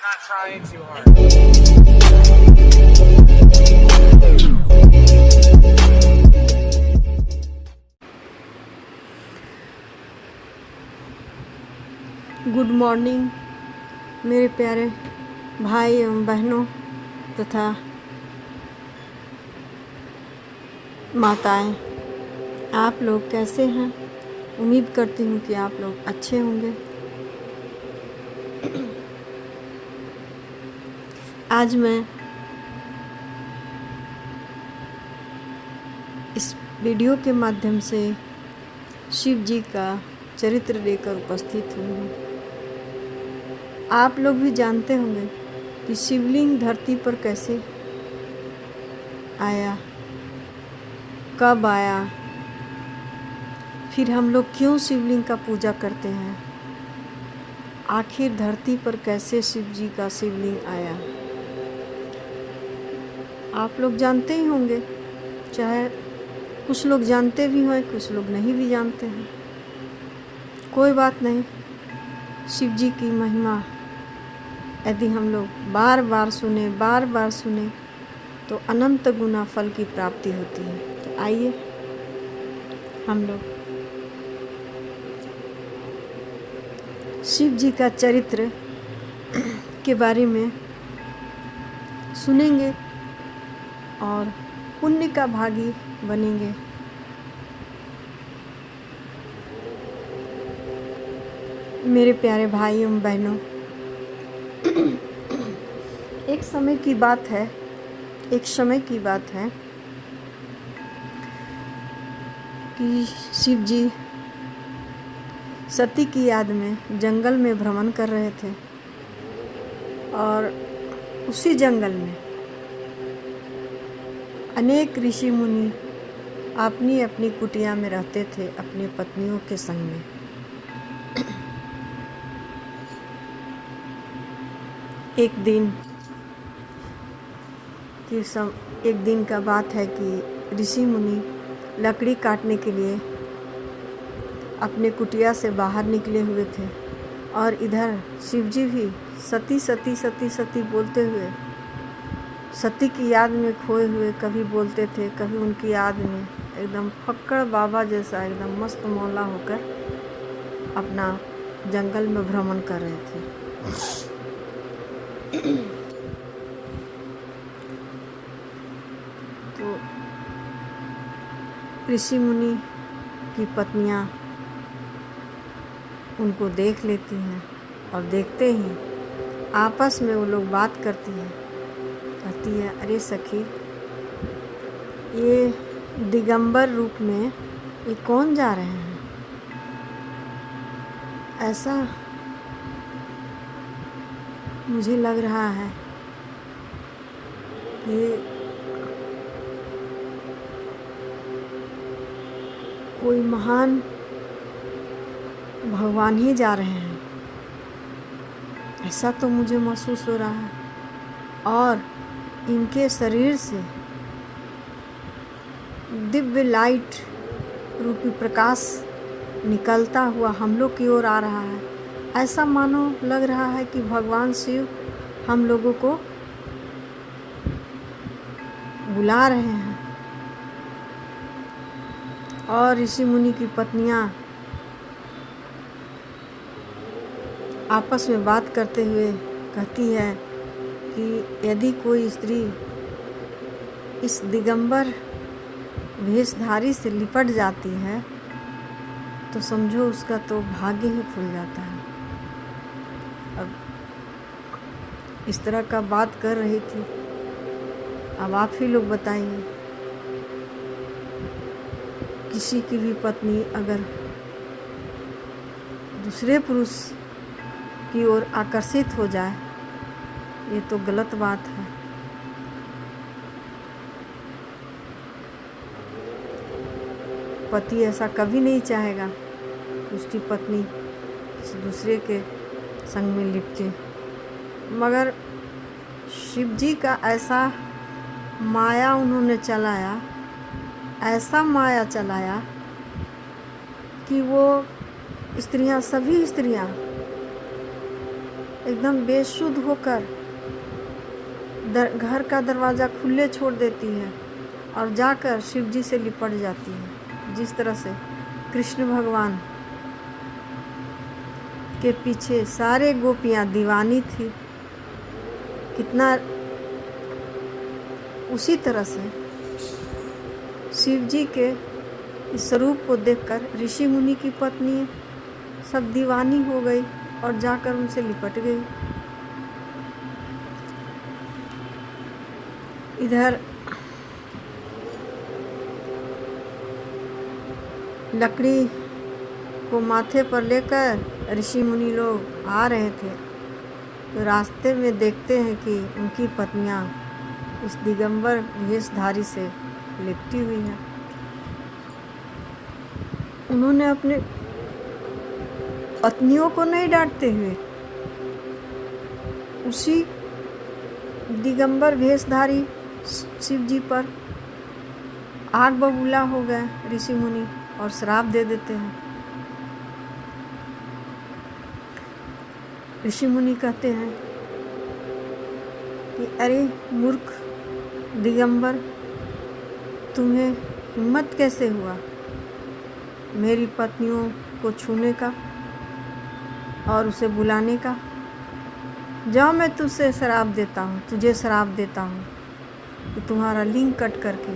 not trying too hard. Good morning मेरे प्यारे भाई एवं बहनों तथा माताएं, आप लोग कैसे हैं? उम्मीद करती हूँ कि आप लोग अच्छे होंगे। आज मैं इस वीडियो के माध्यम से शिव जी का चरित्र लेकर उपस्थित हुई हूँ। आप लोग भी जानते होंगे कि शिवलिंग धरती पर कैसे आया, कब आया, फिर हम लोग क्यों शिवलिंग का पूजा करते हैं, आखिर धरती पर कैसे शिव जी का शिवलिंग आया, आप लोग जानते ही होंगे। चाहे कुछ लोग जानते भी हों, कुछ लोग नहीं भी जानते हैं, कोई बात नहीं। शिव जी की महिमा यदि हम लोग बार बार सुने तो अनंत गुना फल की प्राप्ति होती है। तो आइए हम लोग शिव जी का चरित्र के बारे में सुनेंगे और पुण्य का भागी बनेंगे। मेरे प्यारे भाई एवं बहनों, एक समय की बात है कि शिव जी सती की याद में जंगल में भ्रमण कर रहे थे और उसी जंगल में अनेक ऋषि मुनि अपनी अपनी कुटिया में रहते थे अपनी पत्नियों के संग में। एक दिन का बात है कि ऋषि मुनि लकड़ी काटने के लिए अपने कुटिया से बाहर निकले हुए थे और इधर शिवजी भी सती सती सती सती बोलते हुए सती की याद में खोए हुए कभी बोलते थे, कभी उनकी याद में एकदम फक्कड़ बाबा जैसा एकदम मस्त मौला होकर अपना जंगल में भ्रमण कर रहे थे। तो ऋषि मुनि की पत्नियां उनको देख लेती हैं और देखते ही आपस में वो लोग बात करती हैं, कहती है, अरे सखी, ये दिगंबर रूप में ये कौन जा रहे हैं? ऐसा मुझे लग रहा है कि कोई महान भगवान ही जा रहे हैं, ऐसा तो मुझे महसूस हो रहा है। और इनके शरीर से दिव्य लाइट रूपी प्रकाश निकलता हुआ हम लोग की ओर आ रहा है। ऐसा मानो लग रहा है कि भगवान शिव हम लोगों को बुला रहे हैं। और ऋषि मुनि की पत्नियां आपस में बात करते हुए कहती है कि यदि कोई स्त्री इस दिगंबर वेशधारी से लिपट जाती है तो समझो उसका तो भाग्य ही खुल जाता है। अब इस तरह का बात कर रही थी। अब आप ही लोग बताइए, किसी की भी पत्नी अगर दूसरे पुरुष की ओर आकर्षित हो जाए, ये तो गलत बात है। पति ऐसा कभी नहीं चाहेगा कि उसकी पत्नी किसी दूसरे के संग में लिपटे, मगर शिव जी का ऐसा माया उन्होंने चलाया, ऐसा माया चलाया कि वो स्त्रियां, सभी स्त्रियां एकदम बेसुध होकर घर का दरवाज़ा खुले छोड़ देती है और जाकर शिव जी से लिपट जाती है। जिस तरह से कृष्ण भगवान के पीछे सारे गोपियाँ दीवानी थी, कितना उसी तरह से शिव जी के इस स्वरूप को देखकर ऋषि मुनि की पत्नी सब दीवानी हो गई और जाकर उनसे लिपट गई। इधर लकड़ी को माथे पर लेकर ऋषि मुनि लोग आ रहे थे, तो रास्ते में देखते हैं कि उनकी पत्नियां इस दिगंबर वेशधारी से लिपटी हुई हैं। उन्होंने अपने पत्नियों को नहीं डांटते हुए उसी दिगंबर वेशधारी शिव जी पर आग बबूला हो गए ऋषि मुनि और श्राप दे देते हैं। ऋषि मुनि कहते हैं कि अरे मूर्ख दिगंबर, तुम्हें हिम्मत कैसे हुआ मेरी पत्नियों को छूने का और उसे बुलाने का? जाओ, मैं तुझे श्राप देता हूँ कि तुम्हारा लिंग कट करके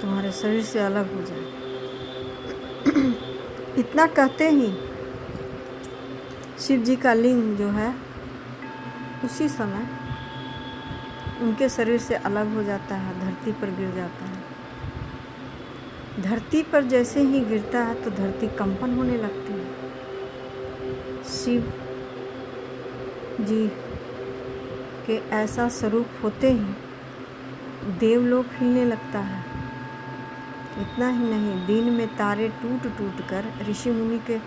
तुम्हारे शरीर से अलग हो जाए। इतना कहते ही शिव जी का लिंग जो है उसी समय उनके शरीर से अलग हो जाता है, धरती पर गिर जाता है। धरती पर जैसे ही गिरता है तो धरती कंपन होने लगती है। शिव जी के ऐसा स्वरूप होते ही देवलोक हिलने लगता है। इतना ही नहीं, दिन में तारे टूट टूट कर ऋषि मुनि के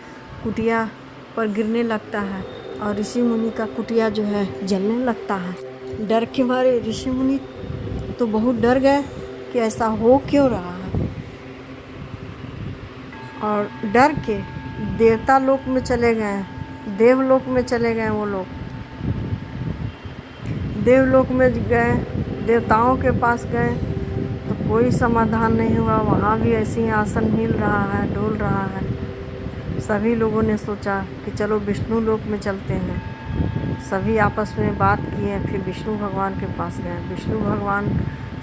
कुटिया पर गिरने लगता है और ऋषि मुनि का कुटिया जो है जलने लगता है। डर के मारे ऋषि मुनि तो बहुत डर गए कि ऐसा हो क्यों रहा है, और डर के देवता लोक में चले गए, देवलोक में चले गए। वो लोग देवलोक में गए, देवताओं के पास गए तो कोई समाधान नहीं हुआ। वहाँ भी ऐसे ही आसन हिल रहा है, डोल रहा है। सभी लोगों ने सोचा कि चलो विष्णु लोक में चलते हैं। सभी आपस में बात किए, फिर विष्णु भगवान के पास गए। विष्णु भगवान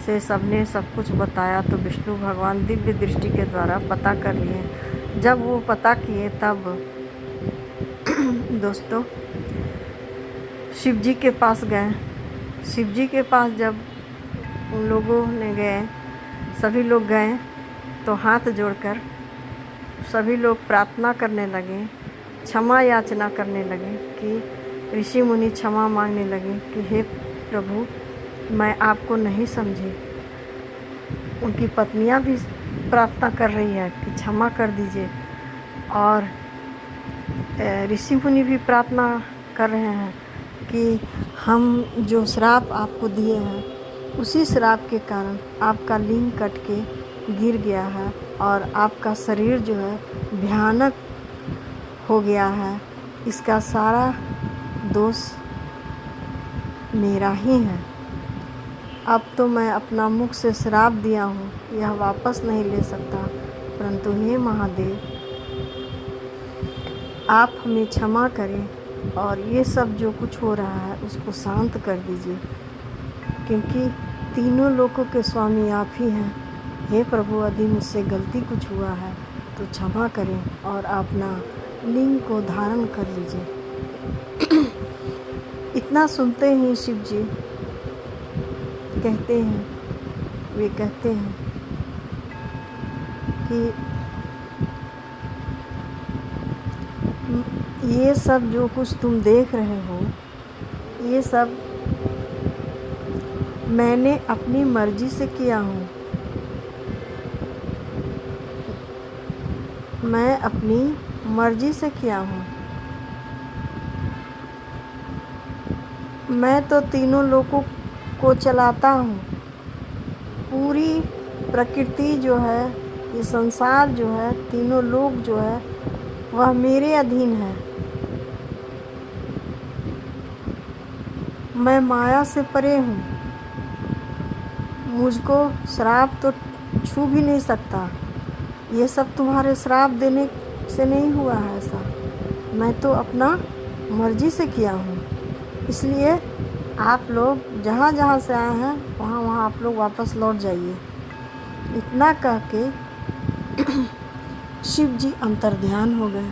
से सबने सब कुछ बताया तो विष्णु भगवान दिव्य दृष्टि के द्वारा पता कर लिए। जब वो पता किए तब दोस्तों शिव जी के पास गए। शिव जी के पास जब उन लोगों ने गए, सभी लोग गए तो हाथ जोड़कर सभी लोग प्रार्थना करने लगे, क्षमा याचना करने लगे कि ऋषि मुनि क्षमा मांगने लगे कि हे प्रभु, मैं आपको नहीं समझी। उनकी पत्नियां भी प्रार्थना कर रही है कि क्षमा कर दीजिए, और ऋषि मुनि भी प्रार्थना कर रहे हैं कि हम जो श्राप आपको दिए हैं उसी श्राप के कारण आपका लिंग कट के गिर गया है और आपका शरीर जो है भयानक हो गया है। इसका सारा दोष मेरा ही है। अब तो मैं अपना मुख से श्राप दिया हूँ, यह वापस नहीं ले सकता, परंतु हे महादेव, आप हमें क्षमा करें और ये सब जो कुछ हो रहा है उसको शांत कर दीजिए, क्योंकि तीनों लोकों के स्वामी आप ही हैं। हे प्रभु, यदि मुझसे गलती कुछ हुआ है तो क्षमा करें और अपना लिंग को धारण कर लीजिए। इतना सुनते ही शिव जी कहते हैं, वे कहते हैं कि ये सब जो कुछ तुम देख रहे हो, ये सब मैंने अपनी मर्जी से किया हूँ। मैं अपनी मर्जी से किया हूँ। मैं तो तीनों लोगों को चलाता हूँ। पूरी प्रकृति जो है, ये संसार जो है, तीनों लोग जो है वह मेरे अधीन है। मैं माया से परे हूँ, मुझको श्राप तो छू भी नहीं सकता। ये सब तुम्हारे श्राप देने से नहीं हुआ है ऐसा, मैं तो अपना मर्जी से किया हूँ। इसलिए आप लोग जहाँ जहाँ से आए हैं वहाँ वहाँ आप लोग वापस लौट जाइए। इतना कह के शिव जी अंतर्ध्यान हो गए।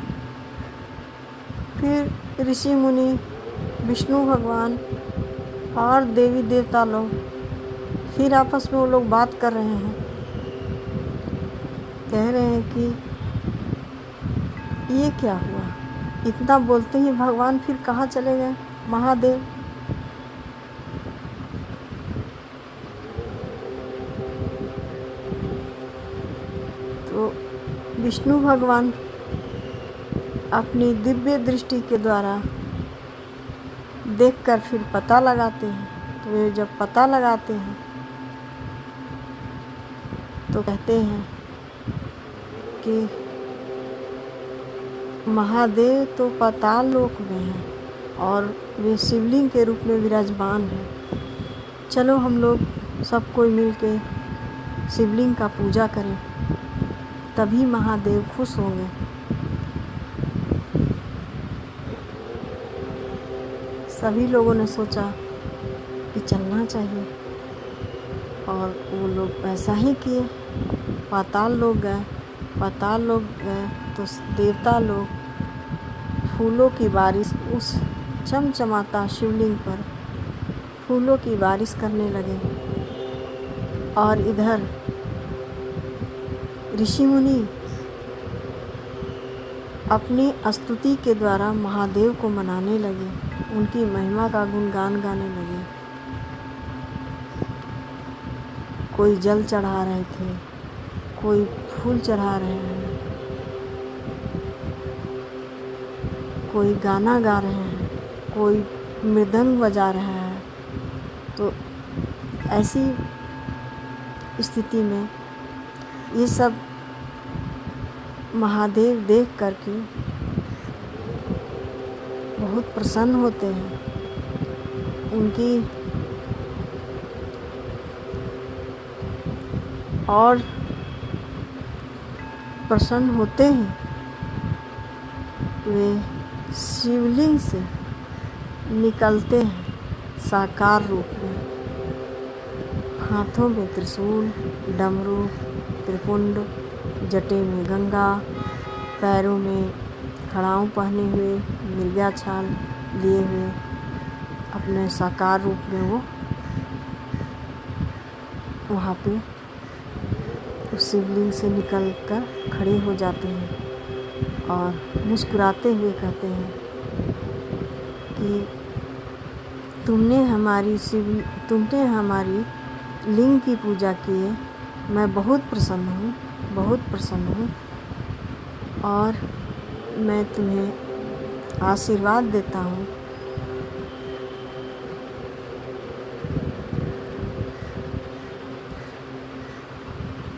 फिर ऋषि मुनि, विष्णु भगवान और देवी देवता लोग फिर आपस में वो लोग बात कर रहे हैं, कह रहे हैं कि ये क्या हुआ। इतना बोलते ही भगवान फिर कहाँ चले गए महादेव। तो विष्णु भगवान अपनी दिव्य दृष्टि के द्वारा देखकर फिर पता लगाते हैं। तो वे जब पता लगाते हैं तो कहते हैं कि महादेव तो पाताल लोक में हैं और वे शिवलिंग के रूप में विराजमान हैं। चलो हम लोग सब कोई मिलके शिवलिंग का पूजा करें, तभी महादेव खुश होंगे। सभी लोगों ने सोचा कि चलना चाहिए और वो लोग ऐसा ही किए। पाताल लोग गए। पाताल लोग गए तो देवता लोग फूलों की बारिश उस चमचमाता शिवलिंग पर फूलों की बारिश करने लगे। और इधर ऋषि मुनि अपनी स्तुति के द्वारा महादेव को मनाने लगे, उनकी महिमा का गुणगान गाने लगे। कोई जल चढ़ा रहे थे, कोई फूल चढ़ा रहे हैं, कोई गाना गा रहे हैं, कोई मृदंग बजा रहा है। तो ऐसी स्थिति में ये सब महादेव देख करके बहुत प्रसन्न होते हैं। उनकी और प्रसन्न होते ही वे शिवलिंग से निकलते हैं साकार रूप में। हाथों में त्रिशूल, डमरू, त्रिपुंड, जटे में गंगा, पैरों में खड़ाऊं पहने हुए, मिर्गा छाल लिए हुए अपने साकार रूप में वो वहाँ पे उस शिवलिंग से निकलकर खड़े हो जाते हैं और मुस्कुराते हुए कहते हैं कि तुमने हमारी लिंग की पूजा की है। मैं बहुत प्रसन्न हूँ, बहुत प्रसन्न हूँ और मैं तुम्हें आशीर्वाद देता हूँ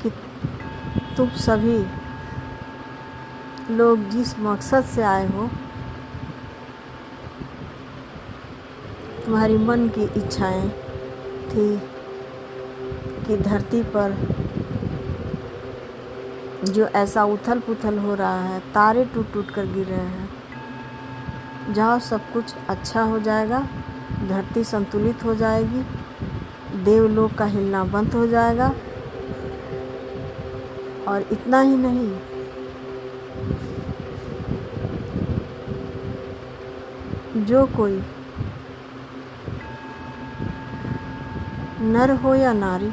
कि तुम सभी लोग जिस मकसद से आए हो, तुम्हारी मन की इच्छाएं थी कि धरती पर जो ऐसा उथल पुथल हो रहा है, तारे टूट टूट कर गिर रहे हैं, जहाँ सब कुछ अच्छा हो जाएगा, धरती संतुलित हो जाएगी, देवलोक का हिलना बंद हो जाएगा। और इतना ही नहीं, जो कोई नर हो या नारी,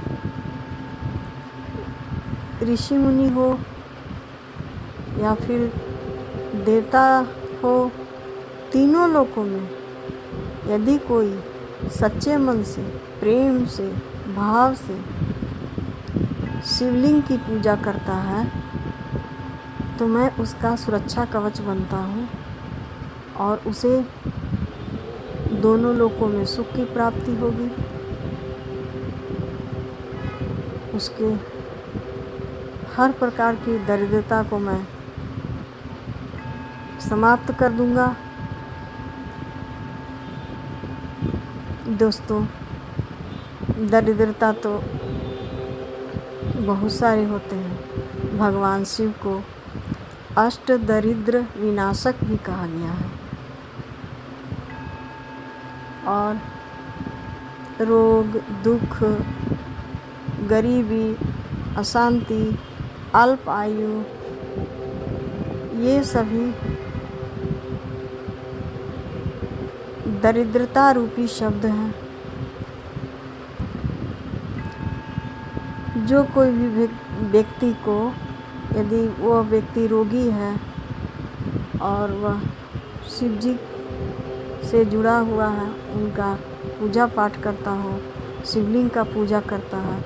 ऋषि मुनि हो या फिर देवता हो, तीनों लोकों में यदि कोई सच्चे मन से, प्रेम से, भाव से शिवलिंग की पूजा करता है तो मैं उसका सुरक्षा कवच बनता हूँ और उसे दोनों लोकों में सुख की प्राप्ति होगी। उसके हर प्रकार की दरिद्रता को मैं समाप्त कर दूंगा। दोस्तों, दरिद्रता तो बहुत सारे होते हैं। भगवान शिव को अष्ट दरिद्र विनाशक भी कहा गया है। और रोग, दुख, गरीबी, अशांति, अल्प आयु, ये सभी दरिद्रता रूपी शब्द हैं। जो कोई भी व्यक्ति को, यदि वह व्यक्ति रोगी है और वह शिव जी से जुड़ा हुआ है, उनका पूजा पाठ करता हो, शिवलिंग का पूजा करता है,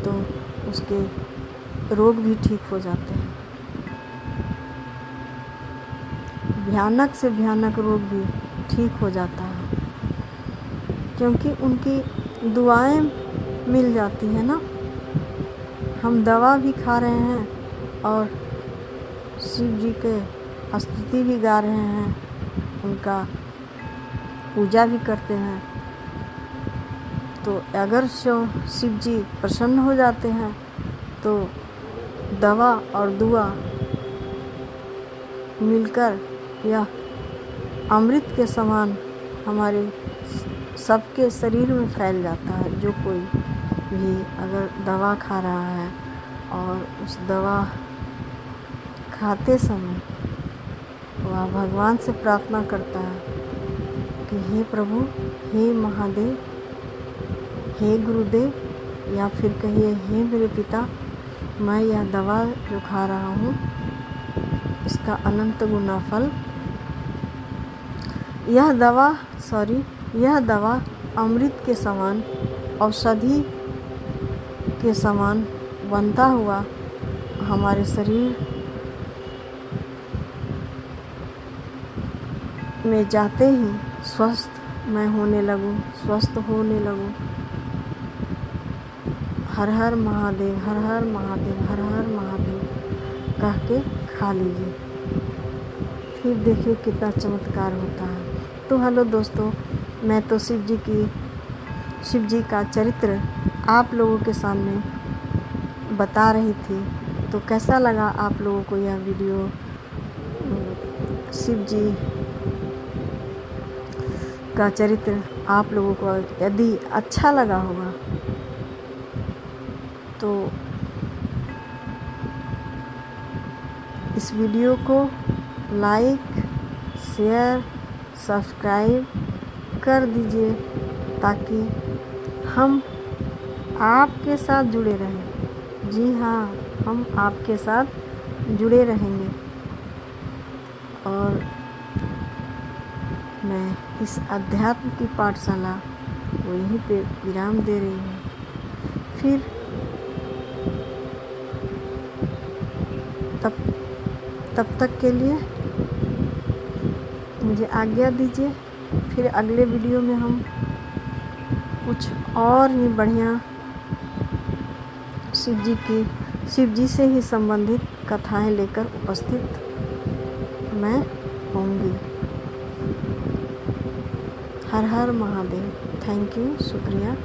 तो उसके रोग भी ठीक हो जाते हैं। भयानक से भयानक रोग भी ठीक हो जाता है, क्योंकि उनकी दुआएं मिल जाती हैं ना। हम दवा भी खा रहे हैं और शिव जी के स्तुति भी गा रहे हैं, उनका पूजा भी करते हैं। तो अगर शिव जी प्रसन्न हो जाते हैं तो दवा और दुआ मिलकर यह अमृत के समान हमारे सबके शरीर में फैल जाता है। जो कोई भी अगर दवा खा रहा है और उस दवा खाते समय वह भगवान से प्रार्थना करता है कि हे प्रभु, हे महादेव, हे गुरुदेव, या फिर कहिए हे मेरे पिता, मैं यह दवा जो खा रहा हूँ इसका अनंत गुना फल, यह दवा अमृत के समान, औषधि के समान बनता हुआ हमारे शरीर में जाते ही स्वस्थ मैं होने लगूं, स्वस्थ होने लगूं। हर हर महादेव, हर हर महादेव, हर हर महादेव कह के खा लीजिए, फिर देखिए कितना चमत्कार होता है। तो हेलो दोस्तों, मैं तो शिव जी का चरित्र आप लोगों के सामने बता रही थी। तो कैसा लगा आप लोगों को यह वीडियो? शिव जी का चरित्र आप लोगों को यदि अच्छा लगा होगा तो इस वीडियो को लाइक, शेयर, सब्सक्राइब कर दीजिए, ताकि हम आपके साथ जुड़े रहें। जी हाँ, हम आपके साथ जुड़े रहेंगे। और मैं इस अध्यात्म की पाठशाला को यहीं पे विराम दे रही हूँ। फिर तब तक के लिए मुझे आज्ञा दीजिए। फिर अगले वीडियो में हम कुछ और ही बढ़िया शिव जी से ही संबंधित कथाएं लेकर उपस्थित मैं होंगी। हर हर महादेव। थैंक यू, शुक्रिया।